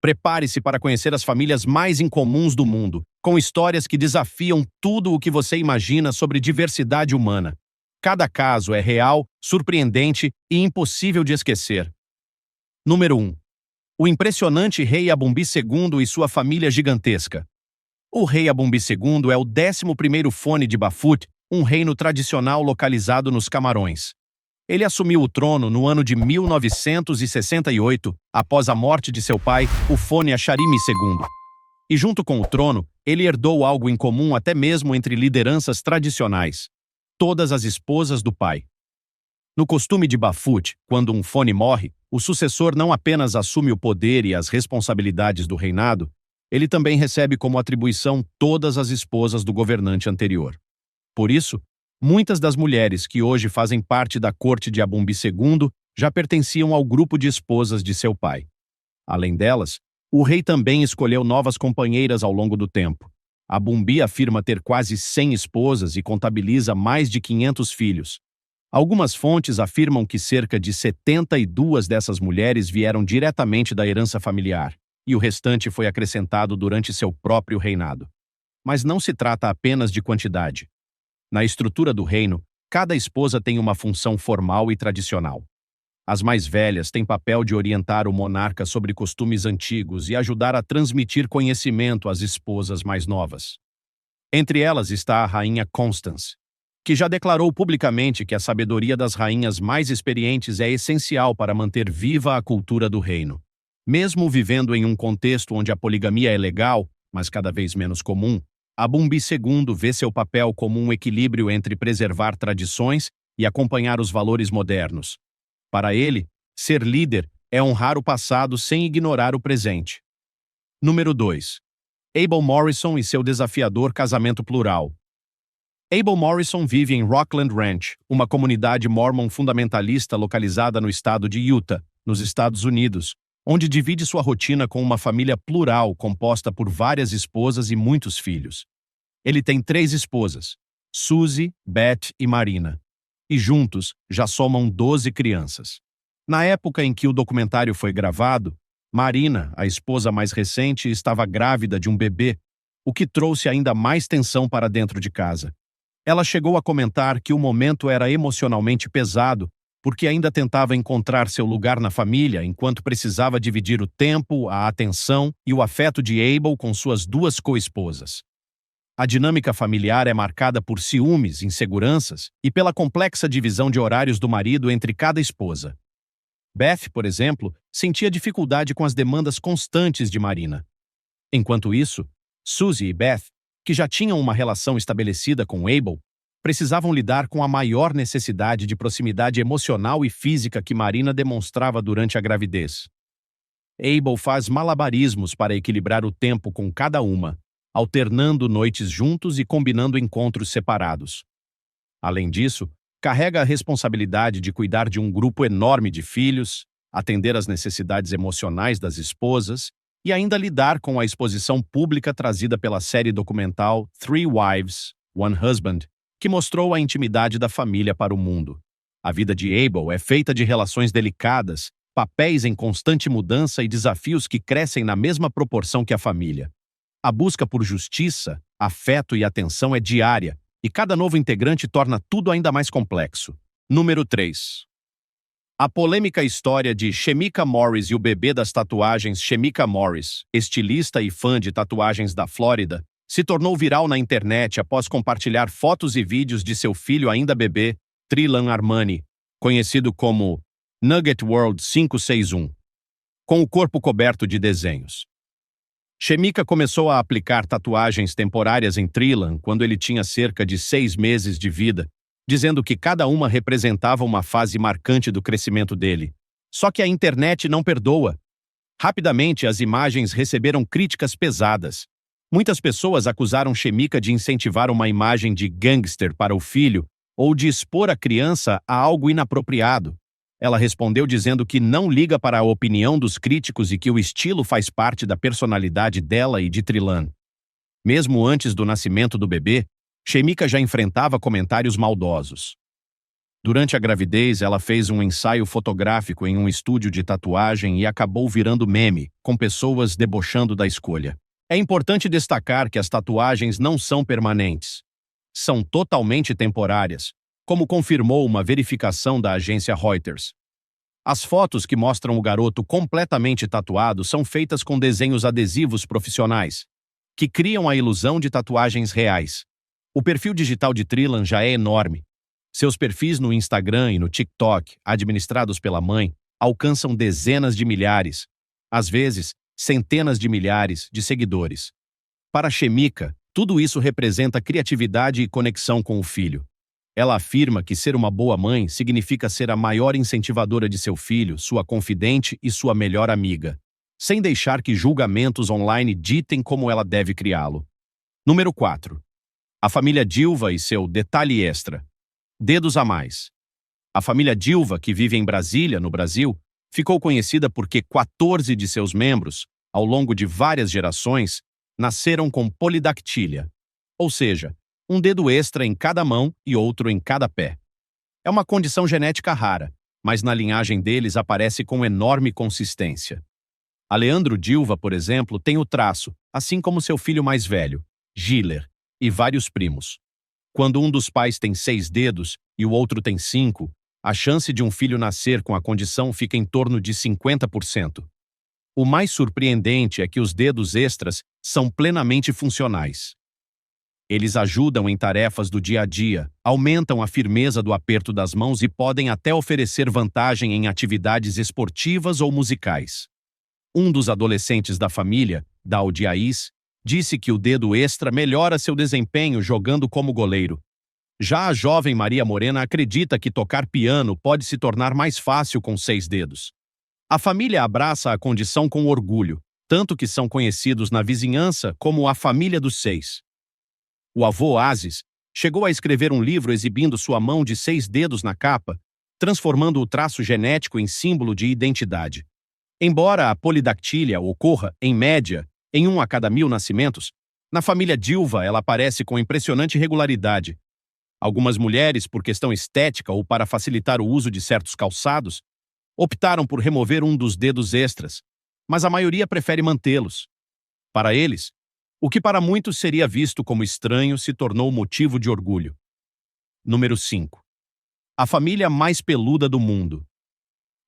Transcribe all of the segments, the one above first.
Prepare-se para conhecer as famílias mais incomuns do mundo, com histórias que desafiam tudo o que você imagina sobre diversidade humana. Cada caso é real, surpreendente e impossível de esquecer. Número 1. O impressionante rei Abumbi II e sua família gigantesca. O rei Abumbi II é o 11º Fone de Bafut, um reino tradicional localizado nos Camarões. Ele assumiu o trono no ano de 1968, após a morte de seu pai, o Fone Acharimi II. E junto com o trono, ele herdou algo incomum até mesmo entre lideranças tradicionais: todas as esposas do pai. No costume de Bafut, quando um Fone morre, o sucessor não apenas assume o poder e as responsabilidades do reinado, ele também recebe como atribuição todas as esposas do governante anterior. Por isso, muitas das mulheres que hoje fazem parte da corte de Abumbi II já pertenciam ao grupo de esposas de seu pai. Além delas, o rei também escolheu novas companheiras ao longo do tempo. Abumbi afirma ter quase 100 esposas e contabiliza mais de 500 filhos. Algumas fontes afirmam que cerca de 72 dessas mulheres vieram diretamente da herança familiar, e o restante foi acrescentado durante seu próprio reinado. Mas não se trata apenas de quantidade. Na estrutura do reino, cada esposa tem uma função formal e tradicional. As mais velhas têm papel de orientar o monarca sobre costumes antigos e ajudar a transmitir conhecimento às esposas mais novas. Entre elas está a rainha Constance, que já declarou publicamente que a sabedoria das rainhas mais experientes é essencial para manter viva a cultura do reino. Mesmo vivendo em um contexto onde a poligamia é legal, mas cada vez menos comum, Abumbi II vê seu papel como um equilíbrio entre preservar tradições e acompanhar os valores modernos. Para ele, ser líder é honrar o passado sem ignorar o presente. Número 2. Abel Morrison e seu desafiador casamento plural. Abel Morrison vive em Rockland Ranch, uma comunidade mormon fundamentalista localizada no estado de Utah, nos Estados Unidos, onde divide sua rotina com uma família plural composta por várias esposas e muitos filhos. Ele tem 3 esposas, Suzy, Beth e Marina, e juntos já somam 12 crianças. Na época em que o documentário foi gravado, Marina, a esposa mais recente, estava grávida de um bebê, o que trouxe ainda mais tensão para dentro de casa. Ela chegou a comentar que o momento era emocionalmente pesado, porque ainda tentava encontrar seu lugar na família enquanto precisava dividir o tempo, a atenção e o afeto de Abel com suas 2 co-esposas. A dinâmica familiar é marcada por ciúmes, inseguranças e pela complexa divisão de horários do marido entre cada esposa. Beth, por exemplo, sentia dificuldade com as demandas constantes de Marina. Enquanto isso, Suzy e Beth, que já tinham uma relação estabelecida com Abel, precisavam lidar com a maior necessidade de proximidade emocional e física que Marina demonstrava durante a gravidez. Abel faz malabarismos para equilibrar o tempo com cada uma, alternando noites juntos e combinando encontros separados. Além disso, carrega a responsabilidade de cuidar de um grupo enorme de filhos, atender às necessidades emocionais das esposas e ainda lidar com a exposição pública trazida pela série documental Three Wives, One Husband, que mostrou a intimidade da família para o mundo. A vida de Abel é feita de relações delicadas, papéis em constante mudança e desafios que crescem na mesma proporção que a família. A busca por justiça, afeto e atenção é diária, e cada novo integrante torna tudo ainda mais complexo. Número 3. A polêmica história de Shemika Morris e o bebê das tatuagens. Shemika Morris, estilista e fã de tatuagens da Flórida, se tornou viral na internet após compartilhar fotos e vídeos de seu filho ainda bebê, Trilan Armani, conhecido como Nugget World 561, com o corpo coberto de desenhos. Shemika começou a aplicar tatuagens temporárias em Trilan quando ele tinha cerca de 6 meses de vida, dizendo que cada uma representava uma fase marcante do crescimento dele. Só que a internet não perdoa. Rapidamente, as imagens receberam críticas pesadas. Muitas pessoas acusaram Shemika de incentivar uma imagem de gangster para o filho ou de expor a criança a algo inapropriado. Ela respondeu dizendo que não liga para a opinião dos críticos e que o estilo faz parte da personalidade dela e de Trilan. Mesmo antes do nascimento do bebê, Shemika já enfrentava comentários maldosos. Durante a gravidez, ela fez um ensaio fotográfico em um estúdio de tatuagem e acabou virando meme, com pessoas debochando da escolha. É importante destacar que as tatuagens não são permanentes. São totalmente temporárias, como confirmou uma verificação da agência Reuters. As fotos que mostram o garoto completamente tatuado são feitas com desenhos adesivos profissionais, que criam a ilusão de tatuagens reais. O perfil digital de Trillan já é enorme. Seus perfis no Instagram e no TikTok, administrados pela mãe, alcançam dezenas de milhares, às vezes centenas de milhares, de seguidores. Para Chemika, tudo isso representa criatividade e conexão com o filho. Ela afirma que ser uma boa mãe significa ser a maior incentivadora de seu filho, sua confidente e sua melhor amiga, sem deixar que julgamentos online ditem como ela deve criá-lo. Número 4. A família Dilva e seu detalhe extra. Dedos a mais. A família Dilva, que vive em Brasília, no Brasil, ficou conhecida porque 14 de seus membros, ao longo de várias gerações, nasceram com polidactília, ou seja, um dedo extra em cada mão e outro em cada pé. É uma condição genética rara, mas na linhagem deles aparece com enorme consistência. Aleandro Dilva, por exemplo, tem o traço, assim como seu filho mais velho, Giller, e vários primos. Quando um dos pais tem 6 dedos e o outro tem 5, a chance de um filho nascer com a condição fica em torno de 50%. O mais surpreendente é que os dedos extras são plenamente funcionais. Eles ajudam em tarefas do dia a dia, aumentam a firmeza do aperto das mãos e podem até oferecer vantagem em atividades esportivas ou musicais. Um dos adolescentes da família, Daudi Ais, disse que o dedo extra melhora seu desempenho jogando como goleiro. Já a jovem Maria Morena acredita que tocar piano pode se tornar mais fácil com 6 dedos. A família abraça a condição com orgulho, tanto que são conhecidos na vizinhança como a família dos 6. O avô Aziz chegou a escrever um livro exibindo sua mão de 6 dedos na capa, transformando o traço genético em símbolo de identidade. Embora a polidactília ocorra, em média, em 1 a cada 1000 nascimentos, na família Dilva ela aparece com impressionante regularidade. Algumas mulheres, por questão estética ou para facilitar o uso de certos calçados, optaram por remover um dos dedos extras, mas a maioria prefere mantê-los. Para eles, o que para muitos seria visto como estranho se tornou motivo de orgulho. Número 5. A família mais peluda do mundo.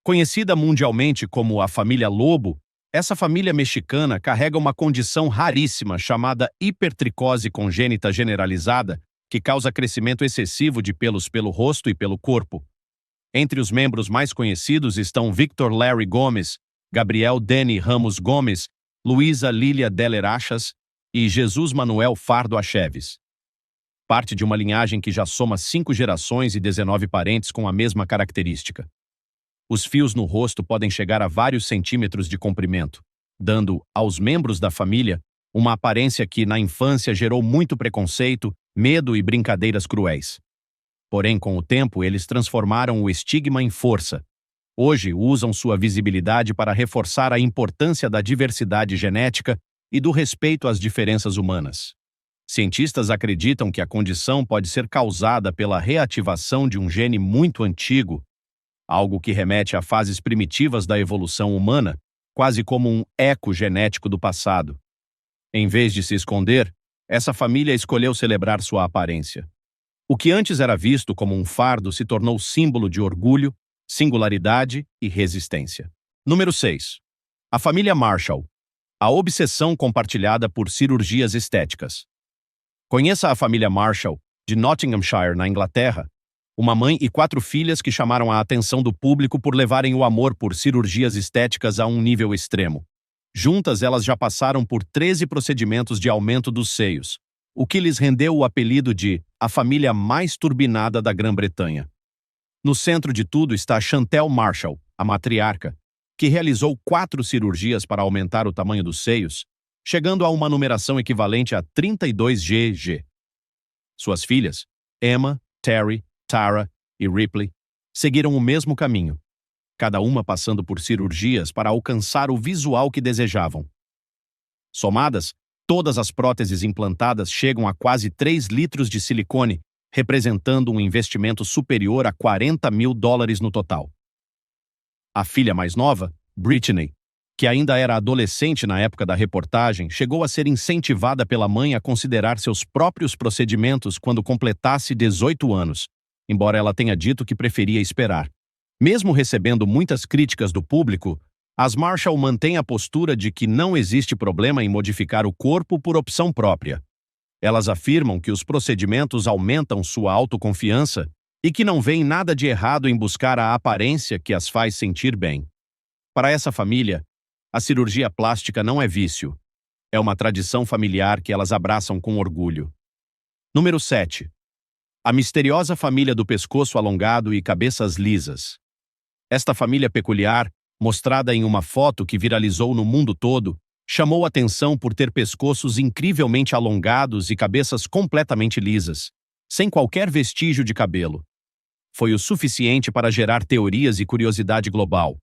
Conhecida mundialmente como a família Lobo, essa família mexicana carrega uma condição raríssima chamada hipertricose congênita generalizada, que causa crescimento excessivo de pelos pelo rosto e pelo corpo. Entre os membros mais conhecidos estão Victor Larry Gomes, Gabriel Denny Ramos Gomes, Luísa Lília Deller Achas e Jesus Manuel Fardo Acheves. Parte de uma linhagem que já soma 5 gerações e 19 parentes com a mesma característica. Os fios no rosto podem chegar a vários centímetros de comprimento, dando aos membros da família uma aparência que, na infância, gerou muito preconceito, medo e brincadeiras cruéis. Porém, com o tempo, eles transformaram o estigma em força. Hoje, usam sua visibilidade para reforçar a importância da diversidade genética e do respeito às diferenças humanas. Cientistas acreditam que a condição pode ser causada pela reativação de um gene muito antigo, algo que remete a fases primitivas da evolução humana, quase como um eco genético do passado. Em vez de se esconder, essa família escolheu celebrar sua aparência. O que antes era visto como um fardo se tornou símbolo de orgulho, singularidade e resistência. Número 6. A família Marshall. A obsessão compartilhada por cirurgias estéticas. Conheça a família Marshall, de Nottinghamshire, na Inglaterra, uma mãe e 4 filhas que chamaram a atenção do público por levarem o amor por cirurgias estéticas a um nível extremo. Juntas, elas já passaram por 13 procedimentos de aumento dos seios, o que lhes rendeu o apelido de a família mais turbinada da Grã-Bretanha. No centro de tudo está Chantel Marshall, a matriarca, que realizou 4 cirurgias para aumentar o tamanho dos seios, chegando a uma numeração equivalente a 32 GG. Suas filhas, Emma, Terry, Tara e Ripley, seguiram o mesmo caminho, cada uma passando por cirurgias para alcançar o visual que desejavam. Somadas, todas as próteses implantadas chegam a quase 3 litros de silicone, representando um investimento superior a $40.000 no total. A filha mais nova, Britney, que ainda era adolescente na época da reportagem, chegou a ser incentivada pela mãe a considerar seus próprios procedimentos quando completasse 18 anos, embora ela tenha dito que preferia esperar. Mesmo recebendo muitas críticas do público, as Marshall mantêm a postura de que não existe problema em modificar o corpo por opção própria. Elas afirmam que os procedimentos aumentam sua autoconfiança e que não veem nada de errado em buscar a aparência que as faz sentir bem. Para essa família, a cirurgia plástica não é vício. É uma tradição familiar que elas abraçam com orgulho. Número 7. A misteriosa família do pescoço alongado e cabeças lisas. Esta família peculiar, mostrada em uma foto que viralizou no mundo todo, chamou atenção por ter pescoços incrivelmente alongados e cabeças completamente lisas, sem qualquer vestígio de cabelo. Foi o suficiente para gerar teorias e curiosidade global.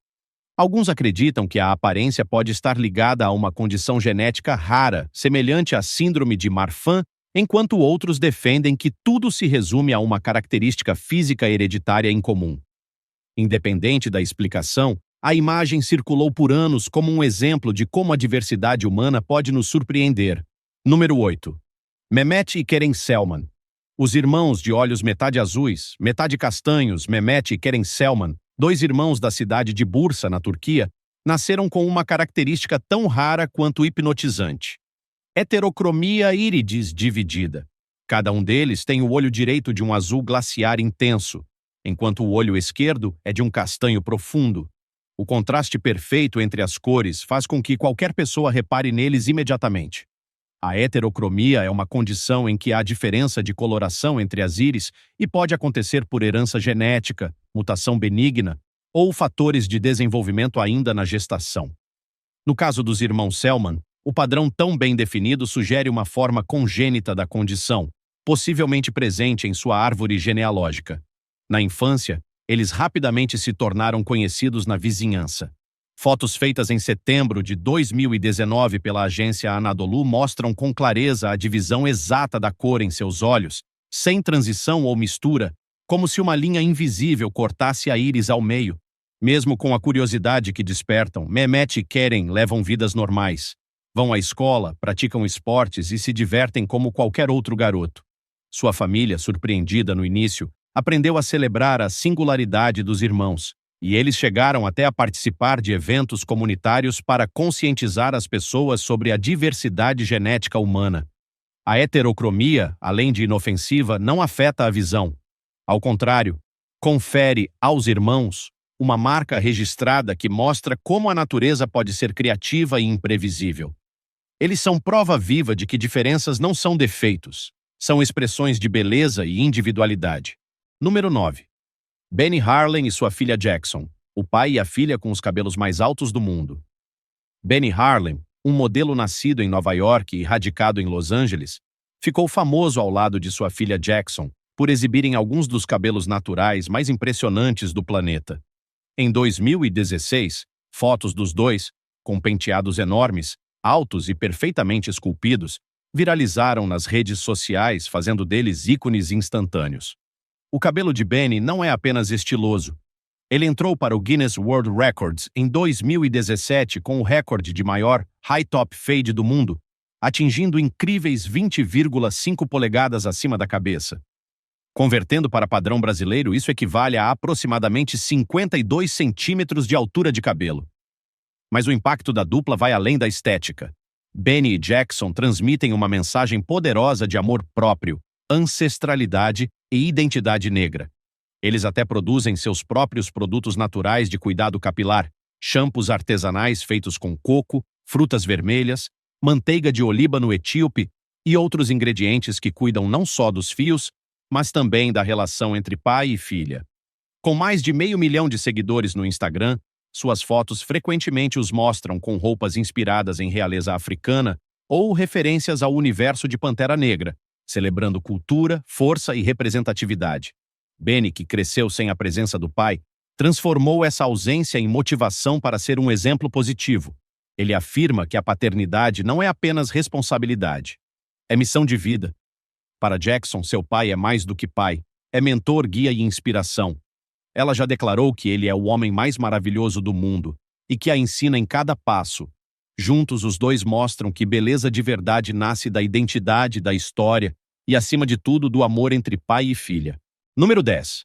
Alguns acreditam que a aparência pode estar ligada a uma condição genética rara, semelhante à síndrome de Marfan, enquanto outros defendem que tudo se resume a uma característica física hereditária incomum. Independente da explicação, a imagem circulou por anos como um exemplo de como a diversidade humana pode nos surpreender. Número 8. Mehmet e Kerem Selman. Os irmãos de olhos metade azuis, metade castanhos, Mehmet e Kerem Selman, dois irmãos da cidade de Bursa, na Turquia, nasceram com uma característica tão rara quanto hipnotizante: heterocromia íridis dividida. Cada um deles tem o olho direito de um azul glaciar intenso, enquanto o olho esquerdo é de um castanho profundo. O contraste perfeito entre as cores faz com que qualquer pessoa repare neles imediatamente. A heterocromia é uma condição em que há diferença de coloração entre as íris e pode acontecer por herança genética, mutação benigna ou fatores de desenvolvimento ainda na gestação. No caso dos irmãos Selman, o padrão tão bem definido sugere uma forma congênita da condição, possivelmente presente em sua árvore genealógica. Na infância, eles rapidamente se tornaram conhecidos na vizinhança. Fotos feitas em setembro de 2019 pela agência Anadolu mostram com clareza a divisão exata da cor em seus olhos, sem transição ou mistura, como se uma linha invisível cortasse a íris ao meio. Mesmo com a curiosidade que despertam, Mehmet e Kerem levam vidas normais. Vão à escola, praticam esportes e se divertem como qualquer outro garoto. Sua família, surpreendida no início, aprendeu a celebrar a singularidade dos irmãos, e eles chegaram até a participar de eventos comunitários para conscientizar as pessoas sobre a diversidade genética humana. A heterocromia, além de inofensiva, não afeta a visão. Ao contrário, confere aos irmãos uma marca registrada que mostra como a natureza pode ser criativa e imprevisível. Eles são prova viva de que diferenças não são defeitos, são expressões de beleza e individualidade. Número 9. Benny Harlan e sua filha Jackson, o pai e a filha com os cabelos mais altos do mundo. Benny Harlan, um modelo nascido em Nova York e radicado em Los Angeles, ficou famoso ao lado de sua filha Jackson por exibirem alguns dos cabelos naturais mais impressionantes do planeta. Em 2016, fotos dos dois, com penteados enormes, altos e perfeitamente esculpidos, viralizaram nas redes sociais, fazendo deles ícones instantâneos. O cabelo de Benny não é apenas estiloso. Ele entrou para o Guinness World Records em 2017 com o recorde de maior high top fade do mundo, atingindo incríveis 20,5 polegadas acima da cabeça. Convertendo para padrão brasileiro, isso equivale a aproximadamente 52 centímetros de altura de cabelo. Mas o impacto da dupla vai além da estética. Benny e Jackson transmitem uma mensagem poderosa de amor próprio, ancestralidade e identidade negra. Eles até produzem seus próprios produtos naturais de cuidado capilar, shampoos artesanais feitos com coco, frutas vermelhas, manteiga de olíbano etíope e outros ingredientes que cuidam não só dos fios, mas também da relação entre pai e filha. Com mais de 500 mil de seguidores no Instagram, suas fotos frequentemente os mostram com roupas inspiradas em realeza africana ou referências ao universo de Pantera Negra, celebrando cultura, força e representatividade. Benny, que cresceu sem a presença do pai, transformou essa ausência em motivação para ser um exemplo positivo. Ele afirma que a paternidade não é apenas responsabilidade, é missão de vida. Para Jackson, seu pai é mais do que pai, é mentor, guia e inspiração. Ela já declarou que ele é o homem mais maravilhoso do mundo e que a ensina em cada passo. Juntos, os dois mostram que beleza de verdade nasce da identidade, da história e, acima de tudo, do amor entre pai e filha. Número 10.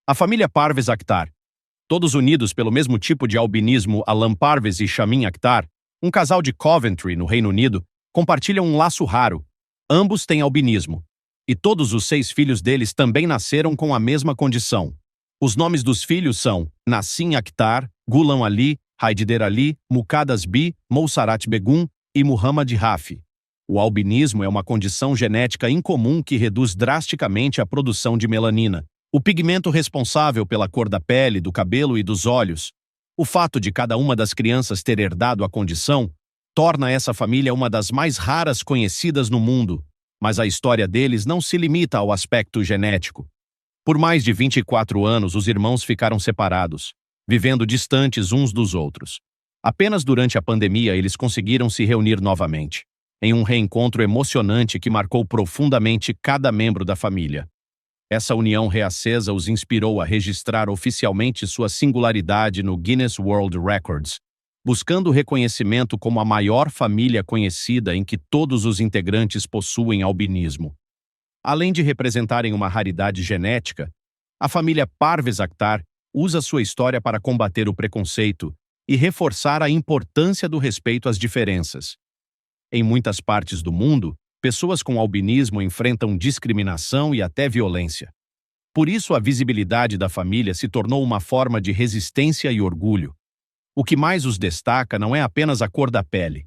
A família Parvez Akhtar. Todos unidos pelo mesmo tipo de albinismo, Alan Parvez e Shamin Akhtar, um casal de Coventry, no Reino Unido, compartilham um laço raro. Ambos têm albinismo. E todos os 6 filhos deles também nasceram com a mesma condição. Os nomes dos filhos são Nassim Akhtar, Ghulam Ali, Haider Ali, Muqaddas Bi, Mousarat Begum e Muhammad Rafi. O albinismo é uma condição genética incomum que reduz drasticamente a produção de melanina, o pigmento responsável pela cor da pele, do cabelo e dos olhos. O fato de cada uma das crianças ter herdado a condição torna essa família uma das mais raras conhecidas no mundo, mas a história deles não se limita ao aspecto genético. Por mais de 24 anos, os irmãos ficaram separados, vivendo distantes uns dos outros. Apenas durante a pandemia eles conseguiram se reunir novamente, em um reencontro emocionante que marcou profundamente cada membro da família. Essa união reacesa os inspirou a registrar oficialmente sua singularidade no Guinness World Records, buscando reconhecimento como a maior família conhecida em que todos os integrantes possuem albinismo. Além de representarem uma raridade genética, a família Parvez Akhtar usa sua história para combater o preconceito e reforçar a importância do respeito às diferenças. Em muitas partes do mundo, pessoas com albinismo enfrentam discriminação e até violência. Por isso, a visibilidade da família se tornou uma forma de resistência e orgulho. O que mais os destaca não é apenas a cor da pele,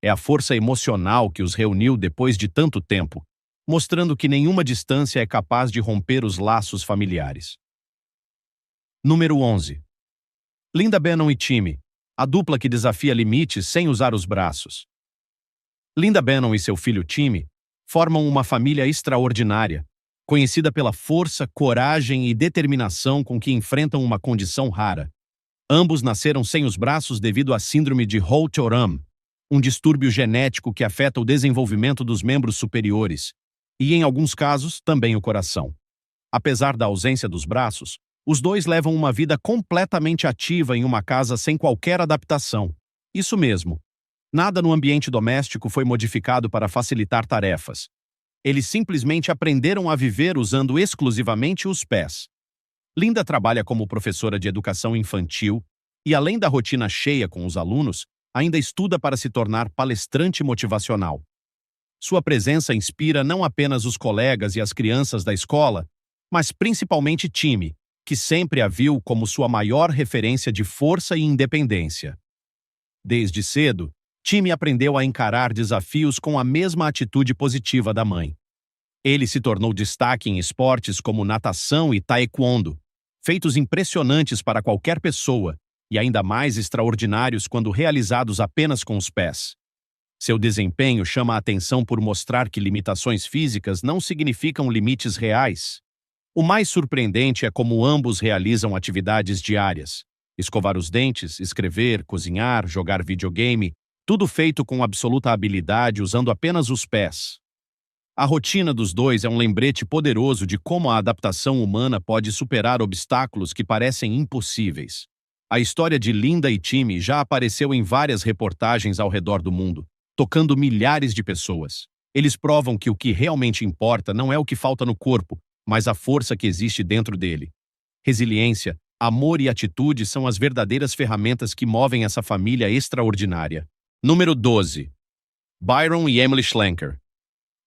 é a força emocional que os reuniu depois de tanto tempo, mostrando que nenhuma distância é capaz de romper os laços familiares. Número 11. Linda Bannon e Timmy, a dupla que desafia limites sem usar os braços. Linda Bannon e seu filho Timmy formam uma família extraordinária, conhecida pela força, coragem e determinação com que enfrentam uma condição rara. Ambos nasceram sem os braços devido à síndrome de Holt-Oram, um distúrbio genético que afeta o desenvolvimento dos membros superiores, e, em alguns casos, também o coração. Apesar da ausência dos braços, os dois levam uma vida completamente ativa em uma casa sem qualquer adaptação. Isso mesmo. Nada no ambiente doméstico foi modificado para facilitar tarefas. Eles simplesmente aprenderam a viver usando exclusivamente os pés. Linda trabalha como professora de educação infantil e, além da rotina cheia com os alunos, ainda estuda para se tornar palestrante motivacional. Sua presença inspira não apenas os colegas e as crianças da escola, mas principalmente Timmy, que sempre a viu como sua maior referência de força e independência. Desde cedo, Timmy aprendeu a encarar desafios com a mesma atitude positiva da mãe. Ele se tornou destaque em esportes como natação e taekwondo, feitos impressionantes para qualquer pessoa e ainda mais extraordinários quando realizados apenas com os pés. Seu desempenho chama a atenção por mostrar que limitações físicas não significam limites reais. O mais surpreendente é como ambos realizam atividades diárias: escovar os dentes, escrever, cozinhar, jogar videogame, tudo feito com absoluta habilidade usando apenas os pés. A rotina dos dois é um lembrete poderoso de como a adaptação humana pode superar obstáculos que parecem impossíveis. A história de Linda e Timmy já apareceu em várias reportagens ao redor do mundo, tocando milhares de pessoas. Eles provam que o que realmente importa não é o que falta no corpo, mas a força que existe dentro dele. Resiliência, amor e atitude são as verdadeiras ferramentas que movem essa família extraordinária. Número 12. Byron e Emily Schlenker.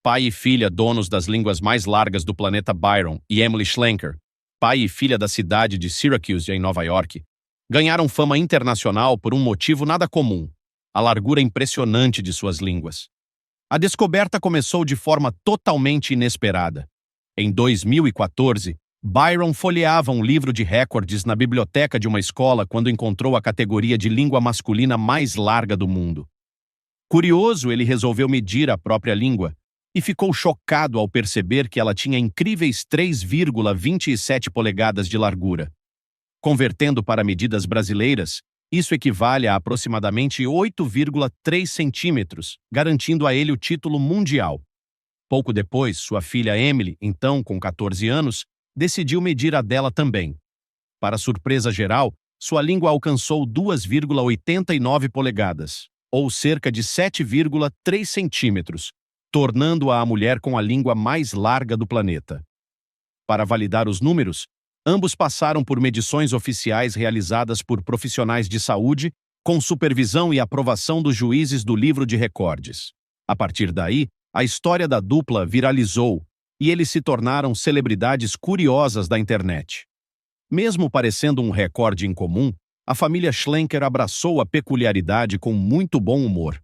Pai e filha donos das línguas mais largas do planeta. Byron e Emily Schlenker, pai e filha da cidade de Syracuse, em Nova York, ganharam fama internacional por um motivo nada comum: a largura impressionante de suas línguas. A descoberta começou de forma totalmente inesperada. Em 2014, Byron folheava um livro de recordes na biblioteca de uma escola quando encontrou a categoria de língua masculina mais larga do mundo. Curioso, ele resolveu medir a própria língua e ficou chocado ao perceber que ela tinha incríveis 3,27 polegadas de largura. Convertendo para medidas brasileiras, isso equivale a aproximadamente 8,3 centímetros, garantindo a ele o título mundial. Pouco depois, sua filha Emily, então com 14 anos, decidiu medir a dela também. Para surpresa geral, sua língua alcançou 2,89 polegadas, ou cerca de 7,3 centímetros, tornando-a a mulher com a língua mais larga do planeta. Para validar os números, ambos passaram por medições oficiais realizadas por profissionais de saúde, com supervisão e aprovação dos juízes do livro de recordes. A partir daí, a história da dupla viralizou e eles se tornaram celebridades curiosas da internet. Mesmo parecendo um recorde incomum, a família Schlenker abraçou a peculiaridade com muito bom humor.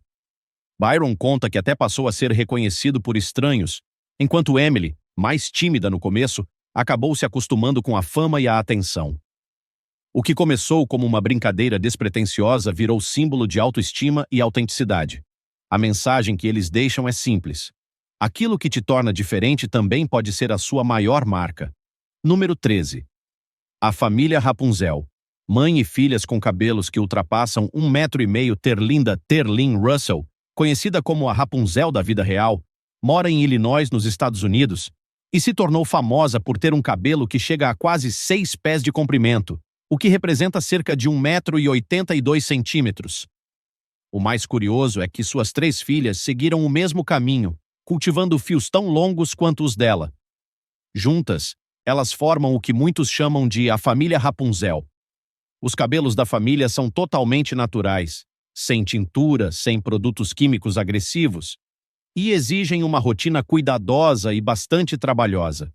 Byron conta que até passou a ser reconhecido por estranhos, enquanto Emily, mais tímida no começo, acabou se acostumando com a fama e a atenção. O que começou como uma brincadeira despretensiosa virou símbolo de autoestima e autenticidade. A mensagem que eles deixam é simples. Aquilo que te torna diferente também pode ser a sua maior marca. Número 13. A família Rapunzel. Mãe e filhas com cabelos que ultrapassam 1,5 m, Terlinda Terlin Russell, conhecida como a Rapunzel da vida real, mora em Illinois, nos Estados Unidos, e se tornou famosa por ter um cabelo que chega a quase 6 pés de comprimento, o que representa cerca de 1,82 m. O mais curioso é que suas 3 filhas seguiram o mesmo caminho, cultivando fios tão longos quanto os dela. Juntas, elas formam o que muitos chamam de a família Rapunzel. Os cabelos da família são totalmente naturais, sem tintura, sem produtos químicos agressivos, e exigem uma rotina cuidadosa e bastante trabalhosa.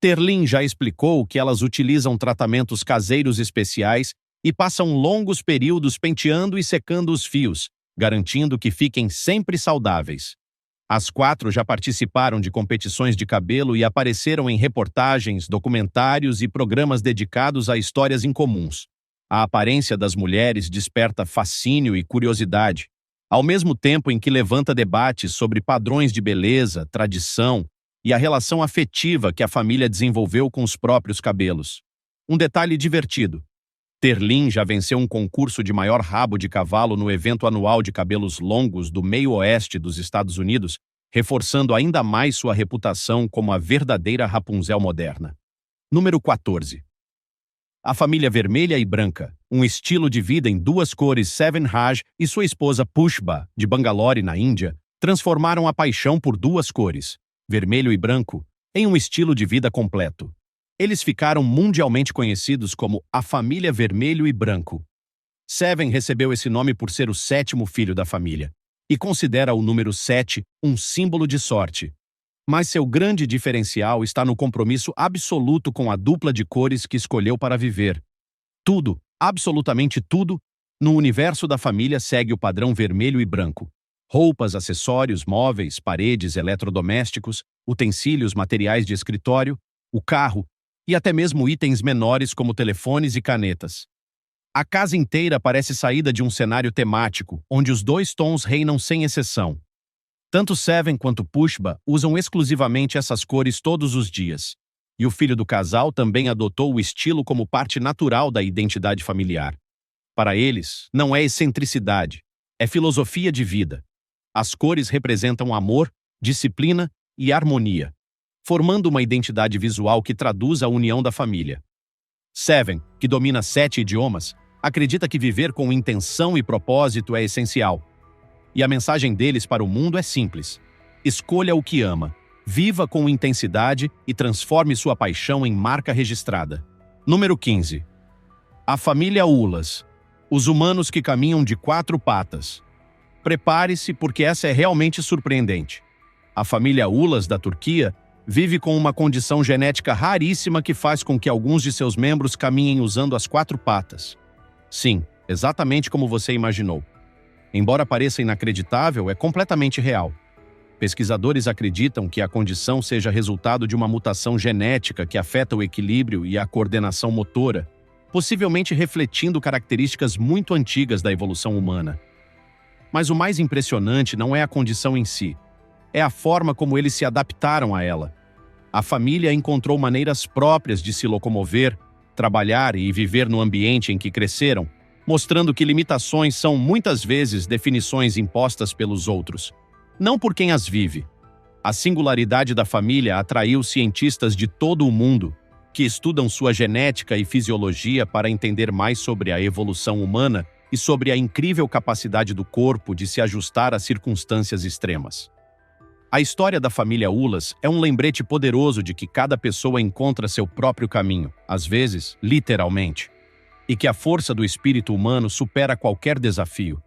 Terlin já explicou que elas utilizam tratamentos caseiros especiais e passam longos períodos penteando e secando os fios, garantindo que fiquem sempre saudáveis. As 4 já participaram de competições de cabelo e apareceram em reportagens, documentários e programas dedicados a histórias incomuns. A aparência das mulheres desperta fascínio e curiosidade, ao mesmo tempo em que levanta debates sobre padrões de beleza, tradição e a relação afetiva que a família desenvolveu com os próprios cabelos. Um detalhe divertido. Terlin já venceu um concurso de maior rabo de cavalo no evento anual de cabelos longos do meio-oeste dos Estados Unidos, reforçando ainda mais sua reputação como a verdadeira Rapunzel moderna. Número 14. A família vermelha e branca, um estilo de vida em 2 cores. Seven Raj e sua esposa Pushpa, de Bangalore, na Índia, transformaram a paixão por 2 cores, vermelho e branco, em um estilo de vida completo. Eles ficaram mundialmente conhecidos como a família vermelho e branco. Seven recebeu esse nome por ser o 7º filho da família, e considera o número 7 um símbolo de sorte. Mas seu grande diferencial está no compromisso absoluto com a dupla de cores que escolheu para viver. Tudo, absolutamente tudo, no universo da família segue o padrão vermelho e branco. Roupas, acessórios, móveis, paredes, eletrodomésticos, utensílios, materiais de escritório, o carro e até mesmo itens menores como telefones e canetas. A casa inteira parece saída de um cenário temático, onde os 2 tons reinam sem exceção. Tanto Seven quanto Pushpa usam exclusivamente essas cores todos os dias, e o filho do casal também adotou o estilo como parte natural da identidade familiar. Para eles, não é excentricidade, é filosofia de vida. As cores representam amor, disciplina e harmonia, formando uma identidade visual que traduz a união da família. Seven, que domina 7 idiomas, acredita que viver com intenção e propósito é essencial. E a mensagem deles para o mundo é simples. Escolha o que ama, viva com intensidade e transforme sua paixão em marca registrada. Número 15. A família Ulas. Os humanos que caminham de 4 patas. Prepare-se, porque essa é realmente surpreendente. A família Ulas da Turquia vive com uma condição genética raríssima que faz com que alguns de seus membros caminhem usando as 4 patas. Sim, exatamente como você imaginou. Embora pareça inacreditável, é completamente real. Pesquisadores acreditam que a condição seja resultado de uma mutação genética que afeta o equilíbrio e a coordenação motora, possivelmente refletindo características muito antigas da evolução humana. Mas o mais impressionante não é a condição em si, é a forma como eles se adaptaram a ela. A família encontrou maneiras próprias de se locomover, trabalhar e viver no ambiente em que cresceram, mostrando que limitações são muitas vezes definições impostas pelos outros, não por quem as vive. A singularidade da família atraiu cientistas de todo o mundo, que estudam sua genética e fisiologia para entender mais sobre a evolução humana e sobre a incrível capacidade do corpo de se ajustar a circunstâncias extremas. A história da família Ulas é um lembrete poderoso de que cada pessoa encontra seu próprio caminho, às vezes, literalmente, e que a força do espírito humano supera qualquer desafio.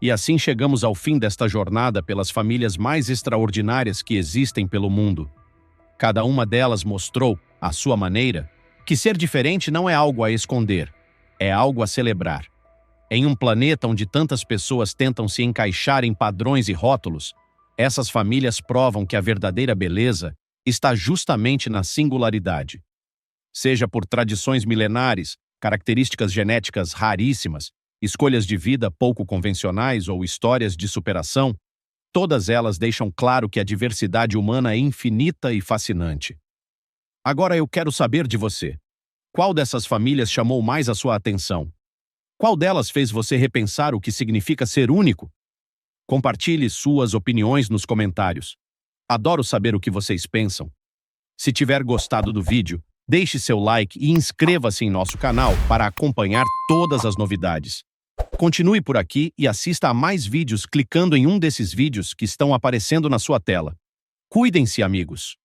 E assim chegamos ao fim desta jornada pelas famílias mais extraordinárias que existem pelo mundo. Cada uma delas mostrou, à sua maneira, que ser diferente não é algo a esconder, é algo a celebrar. Em um planeta onde tantas pessoas tentam se encaixar em padrões e rótulos, essas famílias provam que a verdadeira beleza está justamente na singularidade. Seja por tradições milenares, características genéticas raríssimas, escolhas de vida pouco convencionais ou histórias de superação, todas elas deixam claro que a diversidade humana é infinita e fascinante. Agora eu quero saber de você. Qual dessas famílias chamou mais a sua atenção? Qual delas fez você repensar o que significa ser único? Compartilhe suas opiniões nos comentários. Adoro saber o que vocês pensam. Se tiver gostado do vídeo, deixe seu like e inscreva-se em nosso canal para acompanhar todas as novidades. Continue por aqui e assista a mais vídeos clicando em um desses vídeos que estão aparecendo na sua tela. Cuidem-se, amigos!